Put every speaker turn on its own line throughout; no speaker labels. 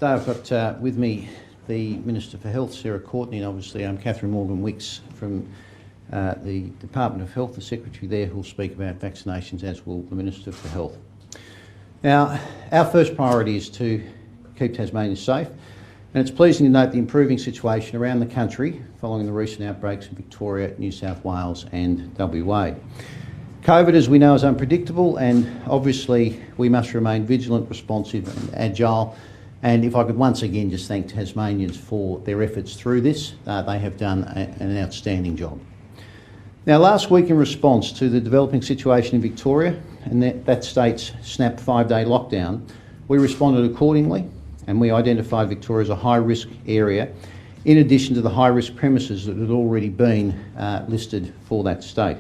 Today I've got with me the Minister for Health, Sarah Courtney, and obviously Catherine Morgan-Wicks from the Department of Health, the Secretary there, who will speak about vaccinations, as will the Minister for Health. Now, our first priority is to keep Tasmanians safe, and it's pleasing to note the improving situation around the country following the recent outbreaks in Victoria, New South Wales and WA. COVID, as we know, is unpredictable, and obviously we must remain vigilant, responsive and agile. And if I could once again just thank Tasmanians for their efforts through this, they have done an outstanding job. Now, last week, in response to the developing situation in Victoria and that state's snap 5-day lockdown, we responded accordingly, and we identified Victoria as a high-risk area, in addition to the high-risk premises that had already been listed for that state.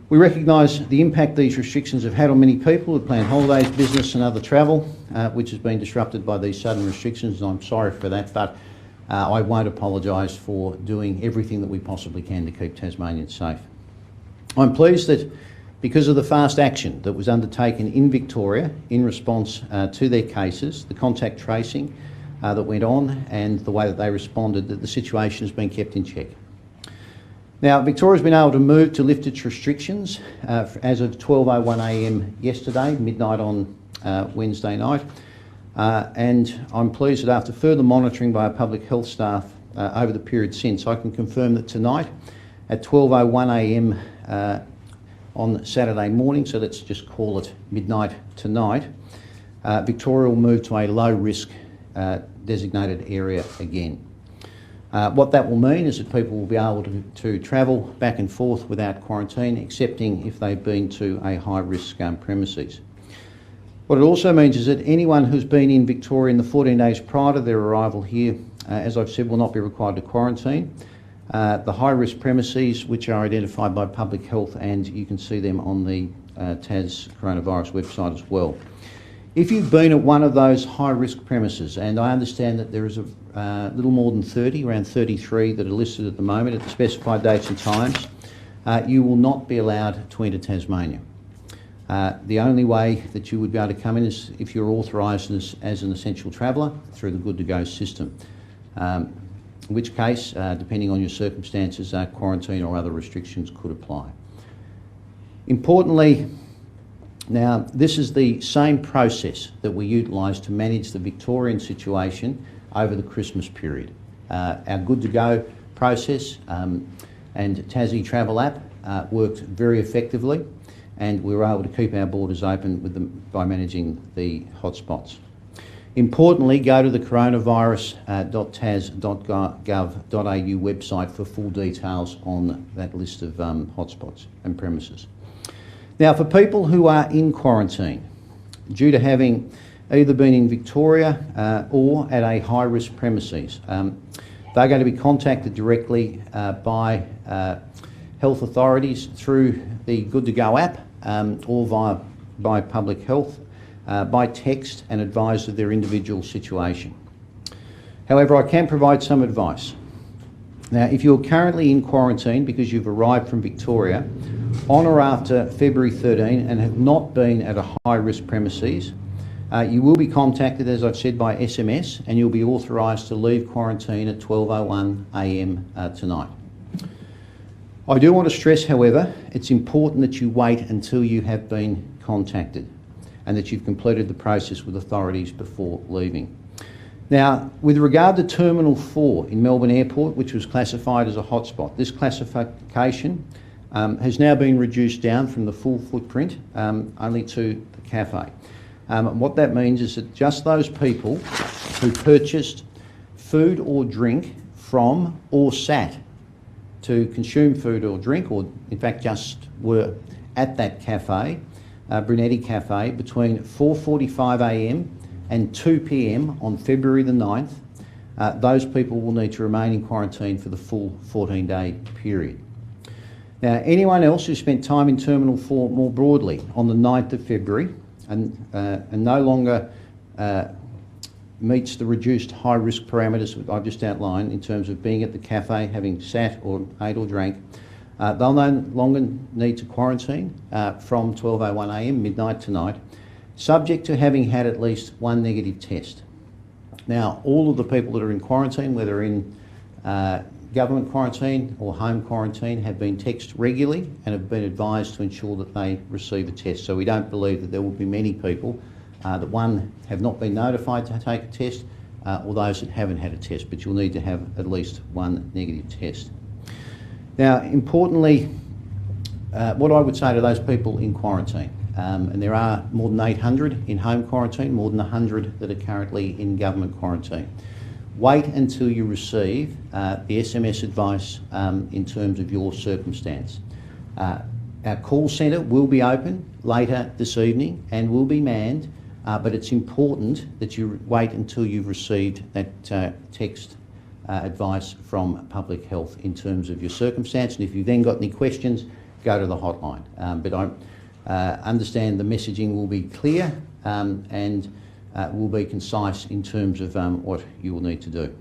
We recognise the impact these restrictions have had on many people who plan holidays, business and other travel, which has been disrupted by these sudden restrictions, and I'm sorry for that, but I won't apologise for doing everything that we possibly can to keep Tasmanians safe. I'm pleased that because of the fast action that was undertaken in Victoria in response to their cases, the contact tracing that went on and the way that they responded, that the situation has been kept in check. Now, Victoria's been able to move to lift its restrictions as of 12:01 a.m. yesterday, midnight on Wednesday night, and I'm pleased that after further monitoring by our public health staff over the period since, I can confirm that tonight at 12:01 a.m. On Saturday morning, so let's just call it midnight tonight, Victoria will move to a low-risk designated area again. What that will mean is that people will be able to travel back and forth without quarantine, excepting if they've been to a high-risk premises. What it also means is that anyone who's been in Victoria in the 14 days prior to their arrival here, as I've said, will not be required to quarantine. The high-risk premises, which are identified by Public Health, and you can see them on the Tas coronavirus website as well. If you've been at one of those high-risk premises, and I understand that there is a little more than 30, around 33 that are listed at the moment at the specified dates and times, you will not be allowed to enter Tasmania. The only way that you would be able to come in is if you're authorised as an essential traveller through the Good to Go system, in which case, depending on your circumstances, quarantine or other restrictions could apply. Importantly, now, this is the same process that we utilise to manage the Victorian situation over the Christmas period. Our Good to Go process and Tassie Travel app worked very effectively, and we were able to keep our borders open by managing the hotspots. Importantly, go to the coronavirus.tas.gov.au website for full details on that list of hotspots and premises. Now, for people who are in quarantine due to having either been in Victoria or at a high-risk premises, they're going to be contacted directly by health authorities through the Good to Go app or by Public Health, by text, and advised of their individual situation. However, I can provide some advice. Now, if you're currently in quarantine because you've arrived from Victoria on or after February 13 and have not been at a high-risk premises, you will be contacted, as I've said, by SMS, and you'll be authorised to leave quarantine at 12:01 a.m. Tonight. I do want to stress, however, it's important that you wait until you have been contacted and that you've completed the process with authorities before leaving. Now, with regard to Terminal 4 in Melbourne Airport, which was classified as a hotspot, this classification has now been reduced down from the full footprint only to the cafe. What that means is that just those people who purchased food or drink from or sat to consume food or drink, or in fact just were at that cafe, Brunetti Cafe, between 4:45 a.m. and 2 p.m. on February the 9th, those people will need to remain in quarantine for the full 14-day period. Now, anyone else who spent time in Terminal 4 more broadly on the 9th of February and no longer meets the reduced high-risk parameters that I've just outlined in terms of being at the cafe, having sat or ate or drank, they'll no longer need to quarantine from 12:01 a.m. midnight tonight, subject to having had at least one negative test. Now, all of the people that are in quarantine, whether in government quarantine or home quarantine, have been texted regularly and have been advised to ensure that they receive a test. So we don't believe that there will be many people that, one, have not been notified to take a test, or those that haven't had a test, but you'll need to have at least one negative test. Now, importantly, what I would say to those people in quarantine, and there are more than 800 in home quarantine, more than 100 that are currently in government quarantine. Wait until you receive the SMS advice in terms of your circumstance. Our call centre will be open later this evening and will be manned, but it's important that you wait until you've received that text advice from Public Health in terms of your circumstance. And if you've then got any questions, go to the hotline. But I understand the messaging will be clear and will be concise in terms of what you will need to do.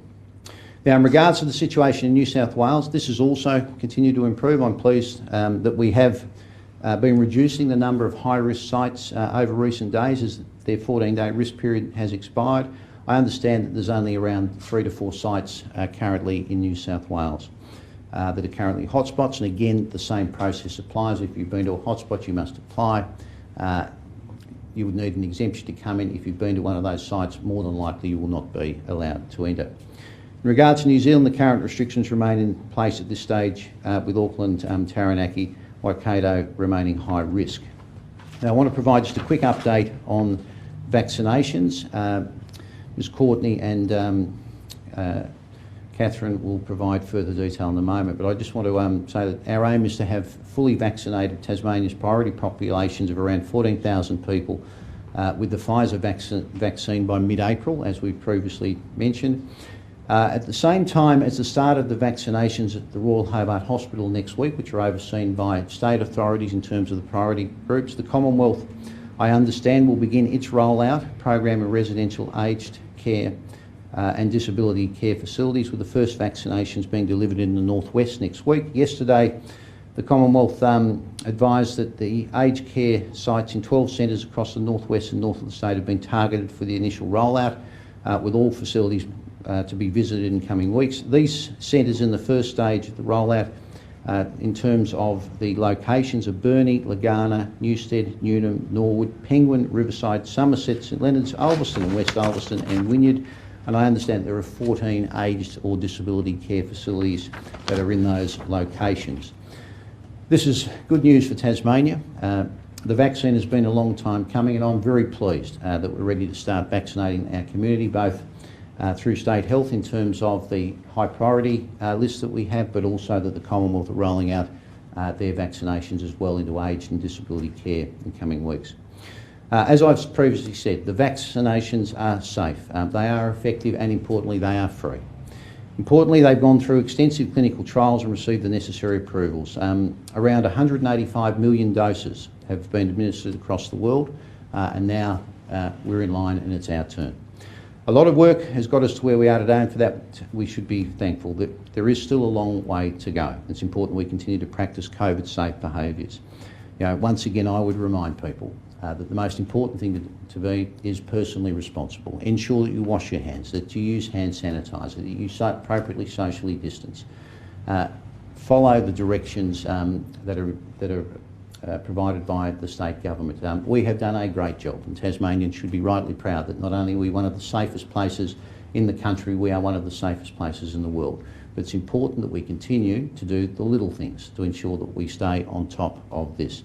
Now, in regards to the situation in New South Wales, this has also continued to improve. I'm pleased that we have been reducing the number of high-risk sites over recent days as their 14-day risk period has expired. I understand that there's only around 3 to 4 sites currently in New South Wales that are currently hotspots, and again, the same process applies. If you've been to a hotspot, you must apply. You would need an exemption to come in. If you've been to one of those sites, more than likely you will not be allowed to enter. In regards to New Zealand, the current restrictions remain in place at this stage with Auckland, Taranaki, Waikato remaining high risk. Now, I want to provide just a quick update on vaccinations. Ms Courtney and Catherine will provide further detail in a moment, but I just want to say that our aim is to have fully vaccinated Tasmania's priority populations of around 14,000 people with the Pfizer vaccine by mid-April, as we previously mentioned. At the same time as the start of the vaccinations at the Royal Hobart Hospital next week, which are overseen by state authorities in terms of the priority groups, the Commonwealth, I understand, will begin its rollout program of residential aged care and disability care facilities, with the first vaccinations being delivered in the northwest next week. Yesterday, the Commonwealth advised that the aged care sites in 12 centres across the northwest and north of the state have been targeted for the initial rollout, with all facilities to be visited in coming weeks. These centres in the first stage of the rollout, in terms of the locations of Burnie, Lagana, Newstead, Newnham, Norwood, Penguin, Riverside, Somerset, St Leonards, Ulverston and West Ulverston and Wynyard. And I understand there are 14 aged or disability care facilities that are in those locations. This is good news for Tasmania. The vaccine has been a long time coming, and I'm very pleased that we're ready to start vaccinating our community, both through state health in terms of the high priority list that we have, but also that the Commonwealth are rolling out their vaccinations as well into aged and disability care in coming weeks. As I've previously said, the vaccinations are safe, they are effective, and importantly, they are free. Importantly, they've gone through extensive clinical trials and received the necessary approvals. Around 185 million doses have been administered across the world, and now we're in line and it's our turn. A lot of work has got us to where we are today, and for that we should be thankful. That there is still a long way to go. It's important we continue to practice COVID-safe behaviours. Once again, I would remind people that the most important thing to be is personally responsible. Ensure that you wash your hands, that you use hand sanitizer, that you appropriately socially distance. Follow the directions that are provided by the state government. We have done a great job, and Tasmanians should be rightly proud that not only are we one of the safest places in the country, we are one of the safest places in the world. But it's important that we continue to do the little things to ensure that we stay on top of this.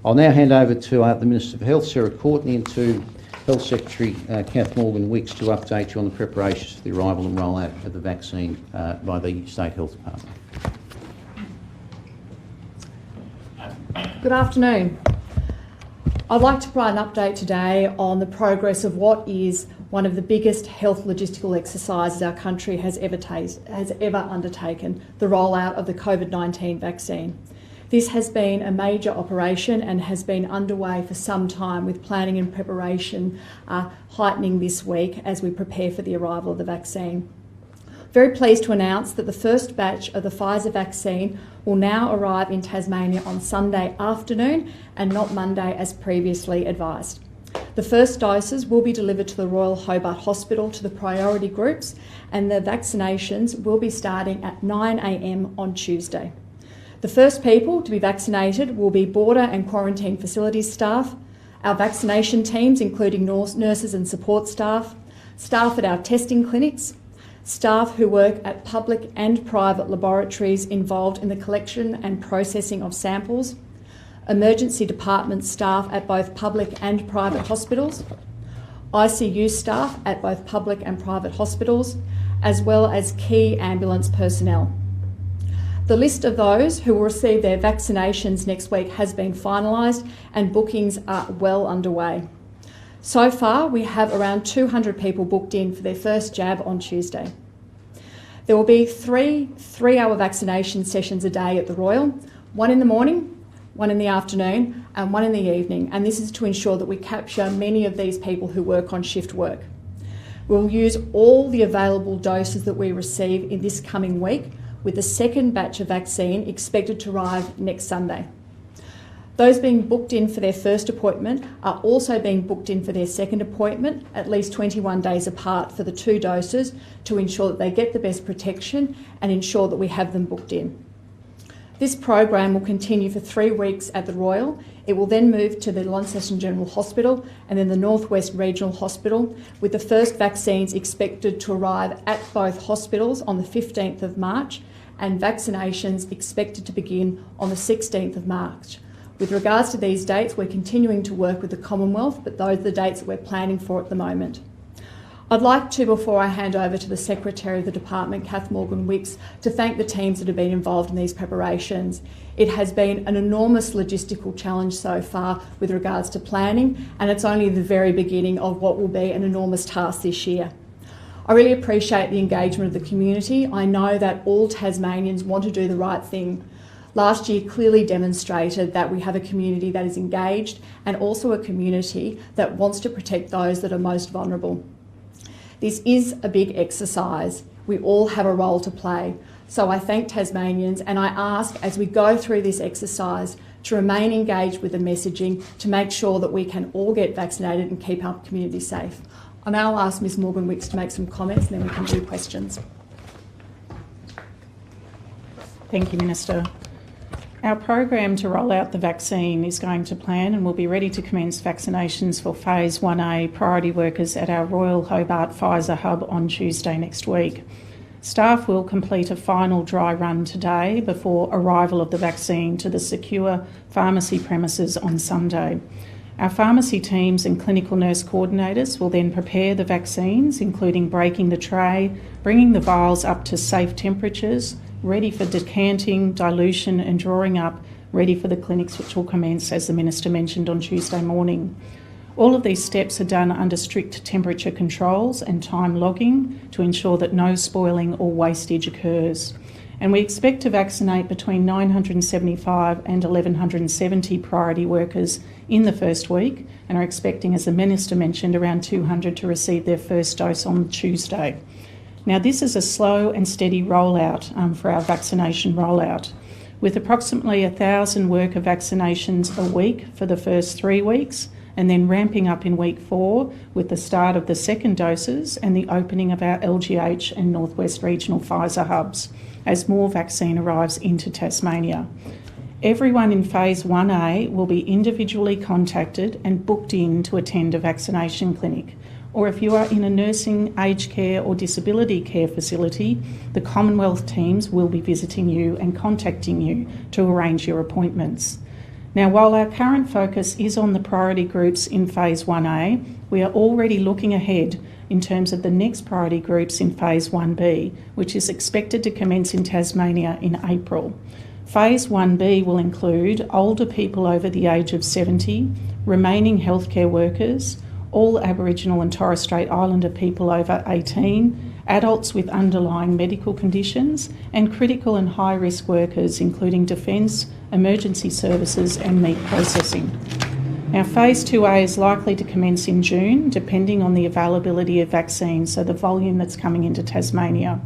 I'll now hand over to the Minister for Health, Sarah Courtney, and to Health Secretary Kath Morgan-Wicks to update you on the preparations for the arrival and rollout of the vaccine by the State Health Department.
Good afternoon. I'd like to provide an update today on the progress of what is one of the biggest health logistical exercises our country has ever undertaken, the rollout of the COVID-19 vaccine. This has been a major operation and has been underway for some time, with planning and preparation heightening this week as we prepare for the arrival of the vaccine. Very pleased to announce that the first batch of the Pfizer vaccine will now arrive in Tasmania on Sunday afternoon and not Monday as previously advised. The first doses will be delivered to the Royal Hobart Hospital to the priority groups, and the vaccinations will be starting at 9 a.m. on Tuesday. The first people to be vaccinated will be border and quarantine facilities staff, our vaccination teams including nurses and support staff, staff at our testing clinics, staff who work at public and private laboratories involved in the collection and processing of samples, emergency department staff at both public and private hospitals, ICU staff at both public and private hospitals, as well as key ambulance personnel. The list of those who will receive their vaccinations next week has been finalised and bookings are well underway. So far, we have around 200 people booked in for their first jab on Tuesday. There will be three-hour vaccination sessions a day at the Royal, one in the morning, one in the afternoon and one in the evening, and this is to ensure that we capture many of these people who work on shift work. We'll use all the available doses that we receive in this coming week, with the second batch of vaccine expected to arrive next Sunday. Those being booked in for their first appointment are also being booked in for their second appointment, at least 21 days apart for the 2 doses, to ensure that they get the best protection and ensure that we have them booked in. This program will continue for 3 weeks at the Royal. It will then move to the Launceston General Hospital and then the North West Regional Hospital, with the first vaccines expected to arrive at both hospitals on the 15th of March and vaccinations expected to begin on the 16th of March. With regards to these dates, we're continuing to work with the Commonwealth, but those are the dates that we're planning for at the moment. I'd like to, before I hand over to the Secretary of the Department, Kath Morgan-Wicks, to thank the teams that have been involved in these preparations. It has been an enormous logistical challenge so far with regards to planning, and it's only the very beginning of what will be an enormous task this year. I really appreciate the engagement of the community. I know that all Tasmanians want to do the right thing. Last year clearly demonstrated that we have a community that is engaged and also a community that wants to protect those that are most vulnerable. This is a big exercise. We all have a role to play. So I thank Tasmanians and I ask, as we go through this exercise, to remain engaged with the messaging to make sure that we can all get vaccinated and keep our community safe. I'll now ask Ms Morgan-Wicks to make some comments and then we can do questions.
Thank you, Minister. Our program to roll out the vaccine is going to plan and will be ready to commence vaccinations for Phase 1A priority workers at our Royal Hobart Pfizer hub on Tuesday next week. Staff will complete a final dry run today before arrival of the vaccine to the secure pharmacy premises on Sunday. Our pharmacy teams and clinical nurse coordinators will then prepare the vaccines, including breaking the tray, bringing the vials up to safe temperatures, ready for decanting, dilution and drawing up, ready for the clinics which will commence, as the Minister mentioned, on Tuesday morning. All of these steps are done under strict temperature controls and time logging to ensure that no spoiling or wastage occurs. And we expect to vaccinate between 975 and 1,170 priority workers in the first week and are expecting, as the Minister mentioned, around 200 to receive their first dose on Tuesday. Now, this is a slow and steady rollout for our vaccination rollout, with approximately 1,000 worker vaccinations a week for the first 3 weeks, and then ramping up in week 4 with the start of the second doses and the opening of our LGH and North West Regional Pfizer hubs as more vaccine arrives into Tasmania. Everyone in Phase 1A will be individually contacted and booked in to attend a vaccination clinic. Or if you are in a nursing, aged care or disability care facility, the Commonwealth teams will be visiting you and contacting you to arrange your appointments. Now, while our current focus is on the priority groups in Phase 1A, we are already looking ahead in terms of the next priority groups in Phase 1B, which is expected to commence in Tasmania in April. Phase 1B will include older people over the age of 70, remaining healthcare workers, all Aboriginal and Torres Strait Islander people over 18, adults with underlying medical conditions, and critical and high-risk workers, including defence, emergency services and meat processing. Now, Phase 2A is likely to commence in June, depending on the availability of vaccines, so the volume that's coming into Tasmania.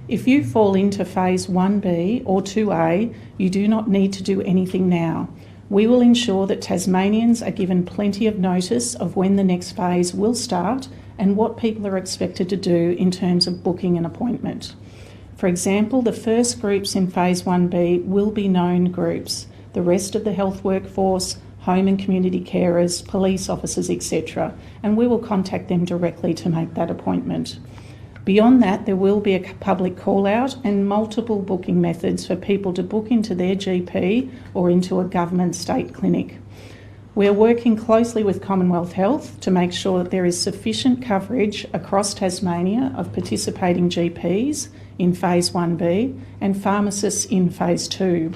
If you fall into Phase 1B or 2A, you do not need to do anything now. We will ensure that Tasmanians are given plenty of notice of when the next phase will start and what people are expected to do in terms of booking an appointment. For example, the first groups in Phase 1B will be known groups. The rest of the health workforce, home and community carers, police officers, etc., and we will contact them directly to make that appointment. Beyond that, there will be a public call-out and multiple booking methods for people to book into their GP or into a government state clinic. We are working closely with Commonwealth Health to make sure that there is sufficient coverage across Tasmania of participating GPs in Phase 1B and pharmacists in Phase 2.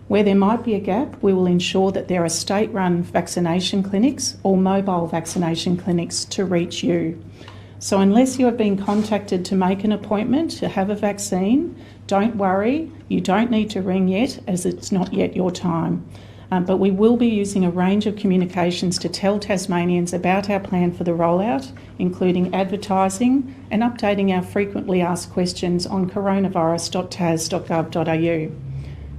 Where there might be a gap, we will ensure that there are state-run vaccination clinics or mobile vaccination clinics to reach you. So unless you have been contacted to make an appointment to have a vaccine, don't worry, you don't need to ring yet as it's not yet your time. But we will be using a range of communications to tell Tasmanians about our plan for the rollout, including advertising and updating our frequently asked questions on coronavirus.tas.gov.au.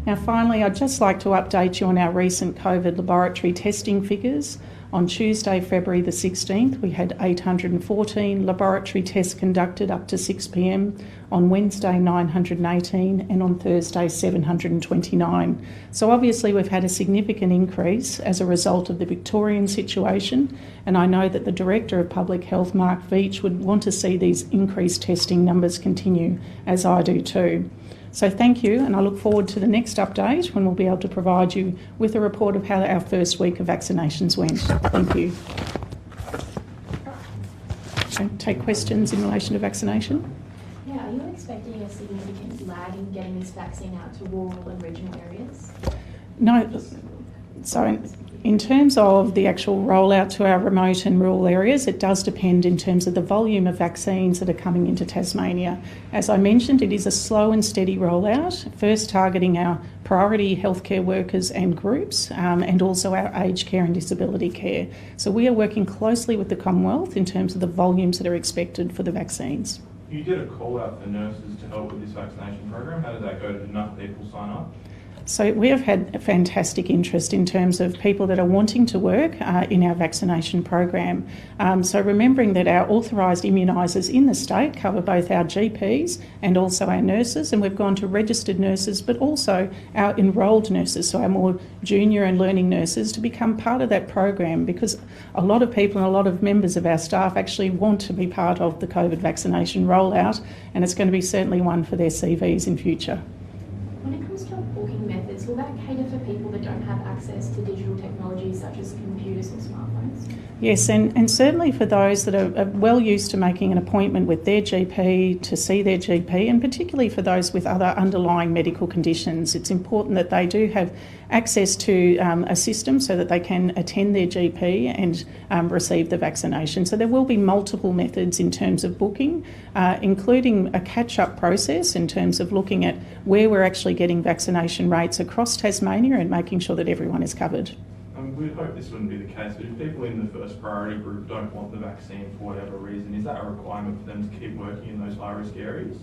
Now finally, I'd just like to update you on our recent COVID laboratory testing figures. On Tuesday, February the 16th, we had 814 laboratory tests conducted up to 6 p.m, on Wednesday 918 and on Thursday 729. So obviously we've had a significant increase as a result of the Victorian situation, and I know that the Director of Public Health, Mark Veitch, would want to see these increased testing numbers continue, as I do too. So thank you, and I look forward to the next update when we'll be able to provide you with a report of how our first week of vaccinations went. Thank you. Okay, take questions in relation to vaccination.
Yeah, are you expecting a significant lag in getting this vaccine out to rural and regional areas?
No. So in terms of the actual rollout to our remote and rural areas, it does depend in terms of the volume of vaccines that are coming into Tasmania. As I mentioned, it is a slow and steady rollout, first targeting our priority healthcare workers and groups, and also our aged care and disability care. So we are working closely with the Commonwealth in terms of the volumes that are expected for the vaccines.
You did a call out for nurses to help with this vaccination program. How did that go? Did enough people sign up?
So we have had a fantastic interest in terms of people that are wanting to work in our vaccination program. So remembering that our authorised immunisers in the state cover both our GPs and also our nurses, and we've gone to registered nurses but also our enrolled nurses, so our more junior and learning nurses, to become part of that program, because a lot of people and a lot of members of our staff actually want to be part of the COVID vaccination rollout, and it's going to be certainly one for their CVs in future.
When it comes to booking methods, will that cater for people that don't have access to digital technologies such as computers or smartphones?
Yes, and certainly for those that are well used to making an appointment with their GP, to see their GP, and particularly for those with other underlying medical conditions, it's important that they do have access to a system so that they can attend their GP and receive the vaccination. So there will be multiple methods in terms of booking, including a catch-up process in terms of looking at where we're actually getting vaccination rates across Tasmania and making sure that everyone is covered.
We'd hope this wouldn't be the case, but if people in the first priority group don't want the vaccine for whatever reason, is that a requirement for them to keep working in those high-risk areas?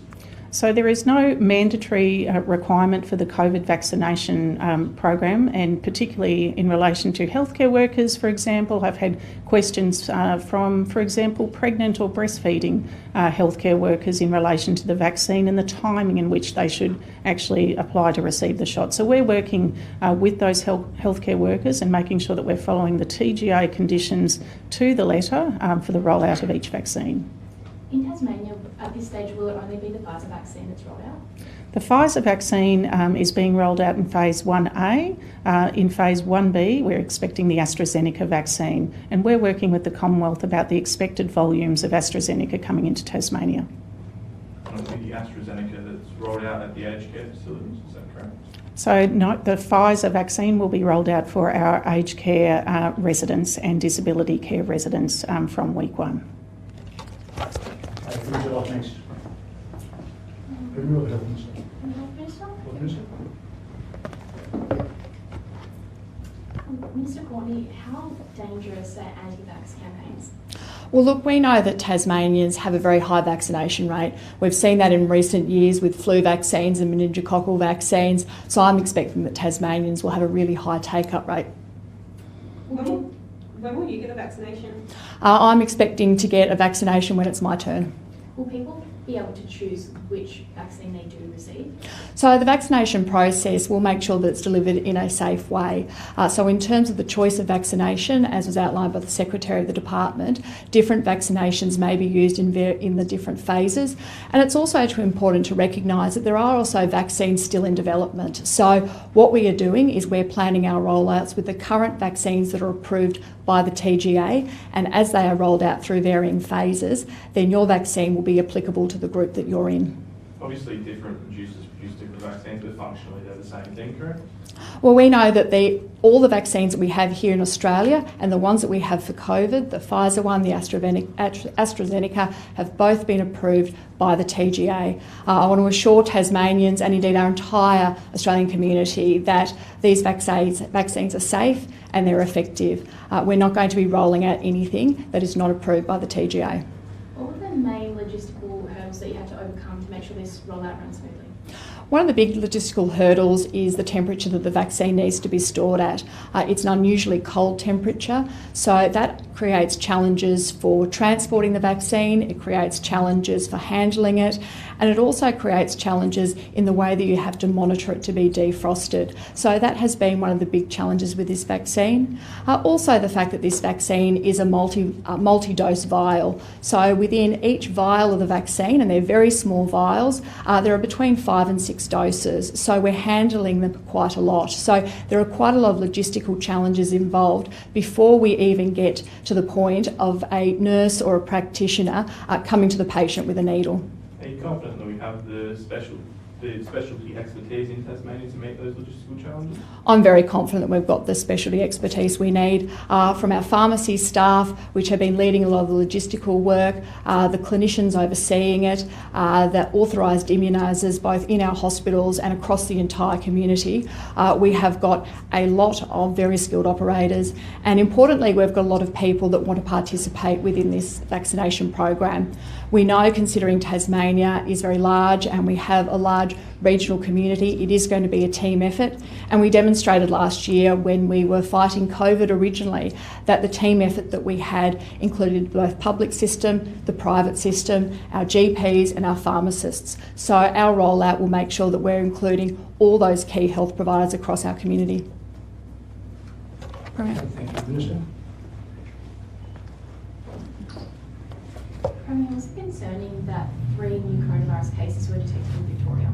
So there is no mandatory requirement for the COVID vaccination program, and particularly in relation to healthcare workers, for example. I've had questions from, for example, pregnant or breastfeeding healthcare workers in relation to the vaccine and the timing in which they should actually apply to receive the shot. So we're working with those healthcare workers and making sure that we're following the TGA conditions to the letter for the rollout of each vaccine.
In Tasmania, at this stage, will it only be the Pfizer vaccine that's rolled out?
The Pfizer vaccine is being rolled out in Phase 1A. In Phase 1B, we're expecting the AstraZeneca vaccine, and we're working with the Commonwealth about the expected volumes of AstraZeneca coming into Tasmania.
And it'll be the AstraZeneca that's rolled out at the aged care facilities, is that correct?
So no, the Pfizer vaccine will be rolled out for our aged care residents and disability care residents from week 1.
Who's it up next? Who will help us?
Minister Courtney, how dangerous are anti-vaxx campaigns?
Well, look, we know that Tasmanians have a very high vaccination rate. We've seen that in recent years with flu vaccines and meningococcal vaccines, so I'm expecting that Tasmanians will have a really high take-up rate.
When will you get a vaccination?
I'm expecting to get a vaccination when it's my turn.
Will people be able to choose which vaccine they do receive?
So the vaccination process will make sure that it's delivered in a safe way. So in terms of the choice of vaccination, as was outlined by the Secretary of the Department, different vaccinations may be used in the different phases. And it's also important to recognise that there are also vaccines still in development. So what we are doing is we're planning our rollouts with the current vaccines that are approved by the TGA, and as they are rolled out through varying phases, then your vaccine will be applicable to the group that you're in.
Obviously, different producers produce different vaccines, but functionally they're the same thing, correct?
Well, we know that all the vaccines that we have here in Australia and the ones that we have for COVID, the Pfizer one, the AstraZeneca, have both been approved by the TGA. I want to assure Tasmanians and indeed our entire Australian community that these vaccines are safe and they're effective. We're not going to be rolling out anything that is not approved by the TGA.
What were the main logistical hurdles that you had to overcome to make sure this rollout runs smoothly?
One of the big logistical hurdles is the temperature that the vaccine needs to be stored at. It's an unusually cold temperature, so that creates challenges for transporting the vaccine, it creates challenges for handling it, and it also creates challenges in the way that you have to monitor it to be defrosted. So that has been one of the big challenges with this vaccine. Also the fact that this vaccine is a multi-dose vial. So within each vial of the vaccine, and they're very small vials, there are between 5 and 6 doses. So we're handling them quite a lot. So there are quite a lot of logistical challenges involved before we even get to the point of a nurse or a practitioner coming to the patient with a needle.
Are you confident that we have the specialty expertise in Tasmania to meet those logistical challenges?
I'm very confident that we've got the specialty expertise we need from our pharmacy staff, which have been leading a lot of the logistical work, the clinicians overseeing it, the authorised immunisers both in our hospitals and across the entire community. We have got a lot of very skilled operators, and importantly we've got a lot of people that want to participate within this vaccination program. We know, considering Tasmania is very large and we have a large regional community, it is going to be a team effort, and we demonstrated last year when we were fighting COVID originally that the team effort that we had included both public system, the private system, our GPs and our pharmacists. So our rollout will make sure that we're including all those key health providers across our community.
Thank you, Minister.
Premier, was it concerning that 3 new coronavirus cases were detected in Victoria?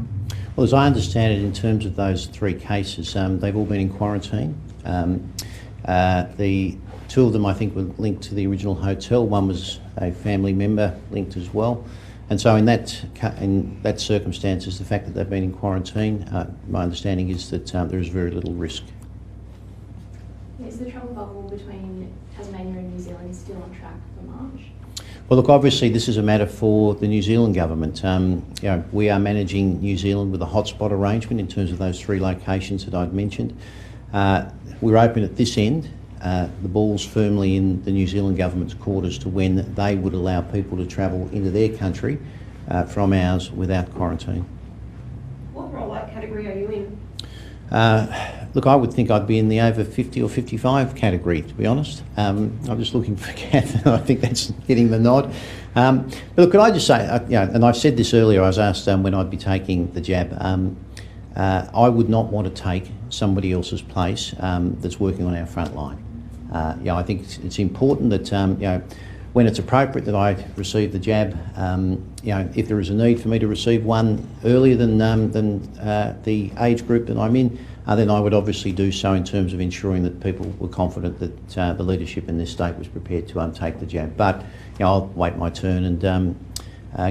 Well, as I understand it, in terms of those 3 cases, they've all been in quarantine. The 2 of them, I think, were linked to the original hotel. One was a family member linked as well. And so in that circumstances, the fact that they've been in quarantine, my understanding is that there is very little risk.
Is the travel bubble between Tasmania and New Zealand still on track for March?
Well, look, obviously this is a matter for the New Zealand government. We are managing New Zealand with a hotspot arrangement in terms of those 3 locations that I'd mentioned. We're open at this end. The ball's firmly in the New Zealand government's court as to when they would allow people to travel into their country from ours without quarantine.
What rollout category are you in?
Look, I would think I'd be in the over 50 or 55 category, to be honest. I'm just looking for Kath, and I think that's getting the nod. But look, could I just say, and I said this earlier, I was asked when I'd be taking the jab. I would not want to take somebody else's place that's working on our front line. I think it's important that when it's appropriate that I receive the jab. If there is a need for me to receive one earlier than the age group that I'm in, then I would obviously do so in terms of ensuring that people were confident that the leadership in this state was prepared to take the jab. But I'll wait my turn and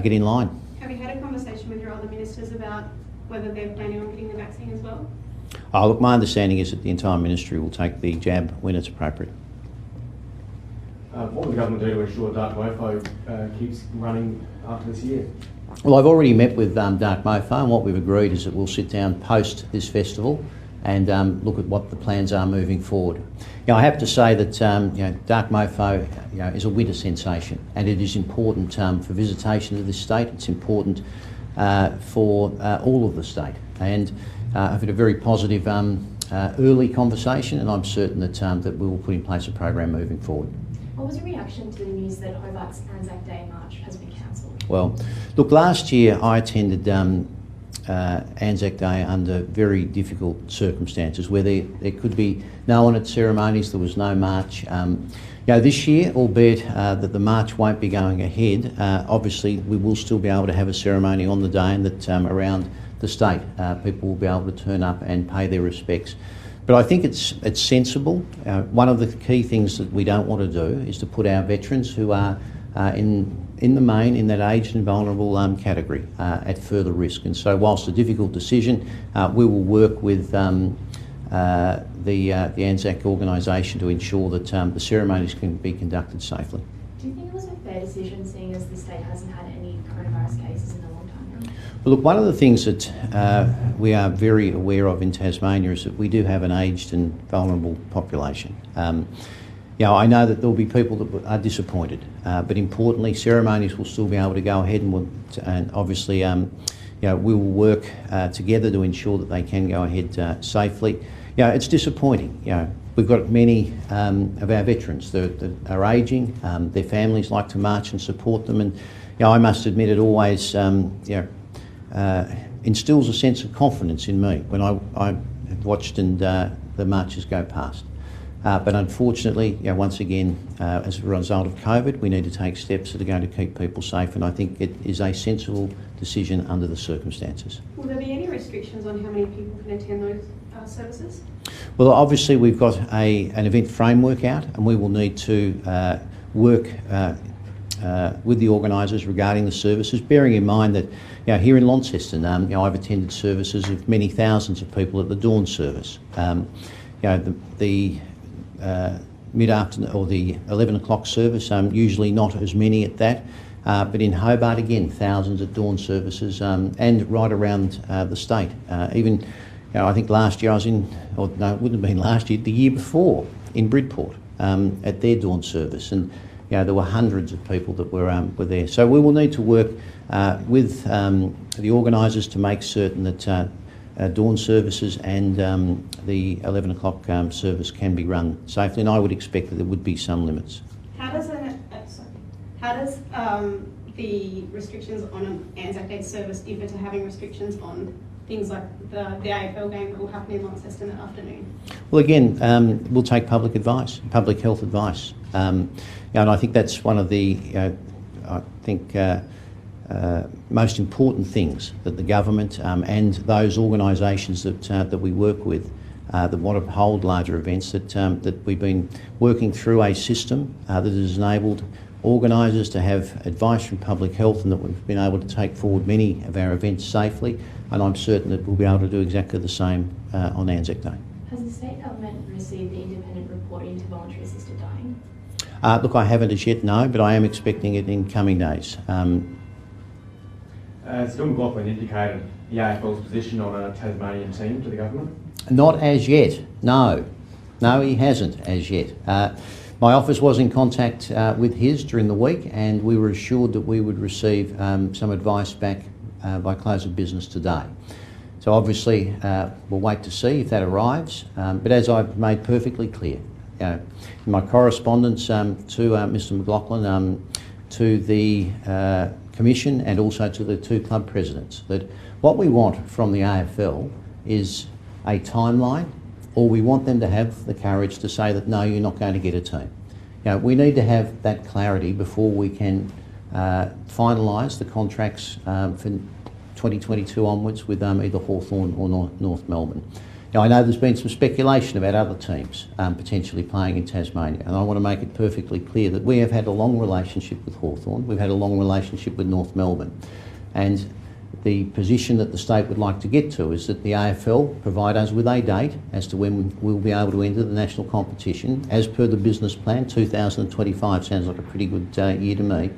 get in line.
Have you had a conversation with your other ministers about whether they're planning on getting the vaccine as well?
Look, my understanding is that the entire ministry will take the jab when it's appropriate.
What will the government do to ensure Dark Mofo keeps running after this year?
Well, I've already met with Dark Mofo, and what we've agreed is that we'll sit down post this festival and look at what the plans are moving forward. I have to say that dark mofo is a winter sensation, and it is important for visitation to this state. It's important for all of the state, and I've had a very positive early conversation, and I'm certain that that we will put in place a program moving forward.
What was your reaction to the news that Hobart's Anzac Day march has been cancelled?
Well, look, last year I attended Anzac Day under very difficult circumstances where there could be no one at ceremonies, there was no march. This year, albeit that the march won't be going ahead, obviously we will still be able to have a ceremony on the day, and that around the state people will be able to turn up and pay their respects. But I think it's sensible. One of the key things that we don't want to do is to put our veterans who are in the main in that aged and vulnerable category at further risk. And so whilst a difficult decision, we will work with the Anzac organisation to ensure that the ceremonies can be conducted safely.
Do you think it was a fair decision, seeing as the state hasn't had any coronavirus cases in a long time now?
Well, look, one of the things that we are very aware of in Tasmania is that we do have an aged and vulnerable population. I know that there will be people that are disappointed, but importantly, ceremonies will still be able to go ahead, and obviously, we will work together to ensure that they can go ahead safely. It's disappointing. We've got many of our veterans that are ageing. Their families like to march and support them, and I must admit it always instills a sense of confidence in me when I have watched and the marches go past. But unfortunately, once again, as a result of COVID, we need to take steps that are going to keep people safe, and I think it is a sensible decision under the circumstances.
Will there be any restrictions on how many people can attend those services?
Well, obviously we've got an event framework out, and we will need to work with the organisers regarding the services, bearing in mind that here in Launceston, I've attended services of many thousands of people at the dawn service. The mid-afternoon or the 11 o'clock service, usually not as many at that, but in Hobart again, thousands at dawn services, and right around the state. Even, I think last year I was in, or no, it wouldn't have been last year, the year before in Bridport at their dawn service, and there were hundreds of people that were there. So we will need to work with the organisers to make certain that dawn services and the 11 o'clock service can be run safely, and I would expect that there would be some limits.
How does the restrictions on an Anzac Day service differ to having restrictions on things like the AFL game that will happen in Launceston that afternoon?
Well, again, we'll take public advice, public health advice, and I think that's one of the, most important things that the government and those organisations that we work with that want to hold larger events, that we've been working through a system that has enabled organisers to have advice from public health, and that we've been able to take forward many of our events safely, and I'm certain that we'll be able to do exactly the same on Anzac Day.
Has the state government received the independent report into voluntary assisted dying?
Look, I haven't as yet, no, but I am expecting it in coming days.
Has Bill McLaughlin indicated the AFL's position on a Tasmanian team to the government?
Not as yet, no. No, he hasn't as yet. My office was in contact with his during the week, and we were assured that we would receive some advice back by close of business today. So obviously we'll wait to see if that arrives, but as I've made perfectly clear, in my correspondence to Mr McLaughlin, to the Commission and also to the two club presidents, that what we want from the AFL is a timeline, or we want them to have the courage to say that no, you're not going to get a team. We need to have that clarity before we can finalise the contracts for 2022 onwards with either Hawthorn or North Melbourne. Now, I know there's been some speculation about other teams potentially playing in Tasmania, and I want to make it perfectly clear that we have had a long relationship with Hawthorn, we've had a long relationship with North Melbourne, and the position that the state would like to get to is that the AFL provide us with a date as to when we'll be able to enter the national competition. As per the business plan, 2025 sounds like a pretty good year to me,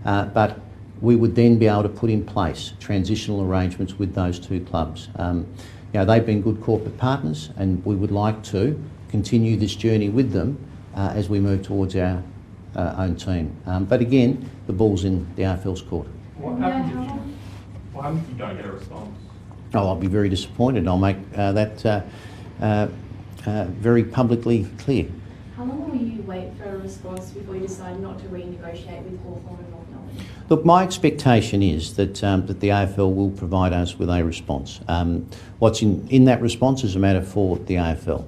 but we would then be able to put in place transitional arrangements with those two clubs. they've been good corporate partners, and we would like to continue this journey with them as we move towards our own team. But again, the ball's in the AFL's court.
What happens if you don't get a response?
Oh, I'll be very disappointed. I'll make that very publicly clear.
How long will you wait for a response before you decide not to renegotiate with Hawthorn and North Melbourne?
Look, my expectation is that that the AFL will provide us with a response. What's in that response is a matter for the AFL.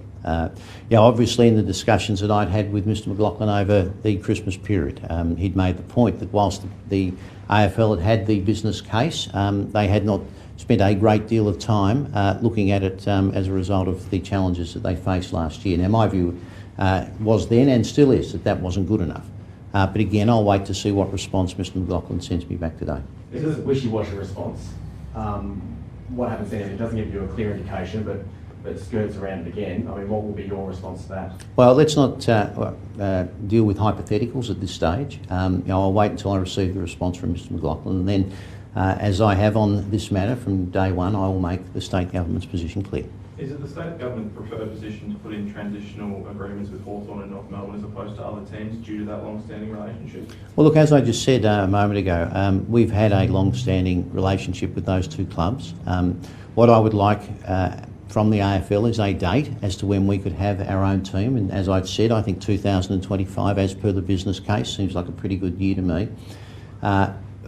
Obviously in the discussions that I'd had with Mr McLaughlin over the Christmas period, he'd made the point that whilst the AFL had the business case, they had not spent a great deal of time looking at it as a result of the challenges that they faced last year. Now, my view was then and still is that wasn't good enough. But again, I'll wait to see what response Mr McLaughlin sends me back today.
This is a wishy-washy response. What happens then if it doesn't give you a clear indication, but skirts around it again? I mean, what will be your response to that?
Well, let's not deal with hypotheticals at this stage. I'll wait until I receive the response from Mr McLaughlin, and then, as I have on this matter from day one, I will make the state government's position clear.
Is it the state government's preferred position to put in transitional agreements with Hawthorn and North Melbourne as opposed to other teams due to that long-standing relationship?
Well, look, as I just said a moment ago, we've had a long-standing relationship with those two clubs. What I would like from the AFL is a date as to when we could have our own team, and as I've said, I think 2025, as per the business case, seems like a pretty good year to me.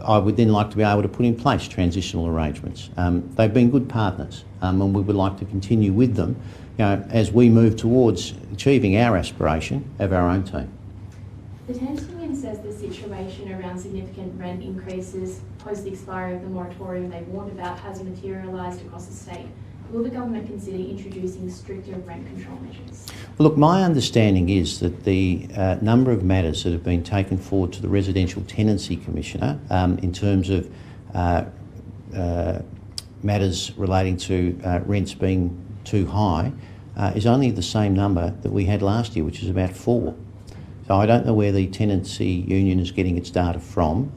I would then like to be able to put in place transitional arrangements. They've been good partners, and we would like to continue with them as we move towards achieving our aspiration of our own team.
The Tenants Union says the situation around significant rent increases post the expiry of the moratorium they warned about has materialised across the state. Will the government consider introducing stricter rent control measures?
Well, look, my understanding is that the number of matters that have been taken forward to the Residential Tenancy Commissioner in terms of matters relating to rents being too high is only the same number that we had last year, which is about 4. So I don't know where the Tenancy Union is getting its data from.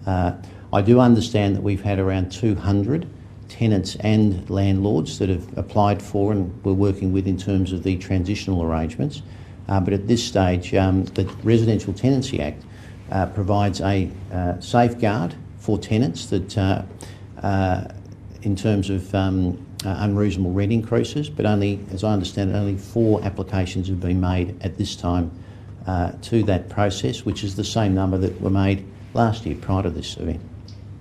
I do understand that we've had around 200 tenants and landlords that have applied for and we're working with in terms of the transitional arrangements. But at this stage, the Residential Tenancy Act provides a safeguard for tenants that in terms of unreasonable rent increases, but only, as I understand it, only 4 applications have been made at this time to that process, which is the same number that were made last year prior to this event.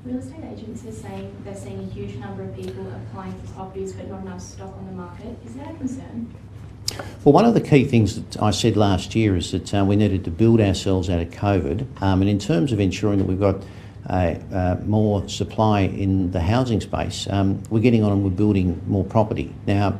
Real estate agents are saying they're seeing a huge number of people applying for properties but not enough stock on the market. Is that a concern?
Well, one of the key things that I said last year is that we needed to build ourselves out of COVID, and in terms of ensuring that we've got more supply in the housing space, we're getting on and we're building more property. Now,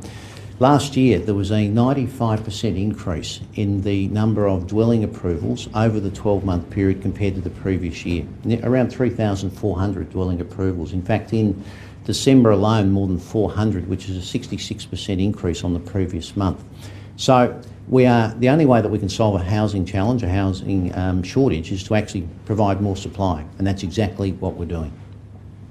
last year there was a 95% increase in the number of dwelling approvals over the 12-month period compared to the previous year, around 3,400 dwelling approvals. In fact, in December alone, more than 400, which is a 66% increase on the previous month. So the only way that we can solve a housing challenge, a housing shortage, is to actually provide more supply, and that's exactly what we're doing.